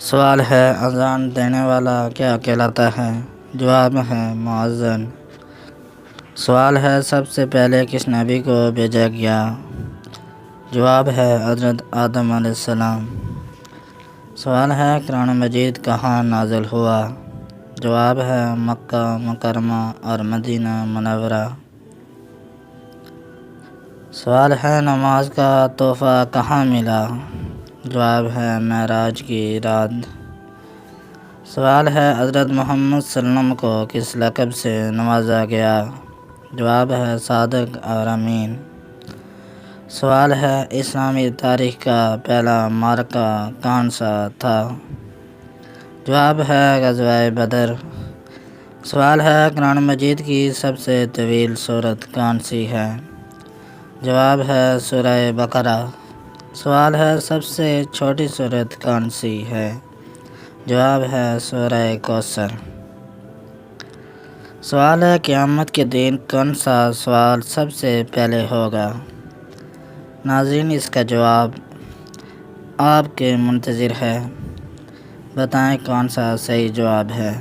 سوال ہے اذان دینے والا کیا کہلاتا ہے؟ جواب ہے مؤذن۔ سوال ہے سب سے پہلے کس نبی کو بھیجا گیا؟ جواب ہے حضرت آدم علیہ السلام۔ سوال ہے قرآن مجید کہاں نازل ہوا؟ جواب ہے مکہ مکرمہ اور مدینہ منورہ۔ سوال ہے نماز کا تحفہ کہاں ملا؟ جواب ہے معراج کی رات۔ سوال ہے حضرت محمد صلی اللہ علیہ وسلم کو کس لقب سے نوازا گیا؟ جواب ہے صادق اور امین۔ سوال ہے اسلامی تاریخ کا پہلا معرکہ کون سا تھا؟ جواب ہے غزوہ بدر۔ سوال ہے قرآن مجید کی سب سے طویل سورت کون سی ہے؟ جواب ہے سورہ بقرہ۔ سوال ہے سب سے چھوٹی سورت کون سی ہے؟ جواب ہے سورہ کوثر۔ سوال ہے قیامت کے دن کون سا سوال سب سے پہلے ہوگا؟ ناظرین اس کا جواب آپ کے منتظر ہے، بتائیں کون سا صحیح جواب ہے۔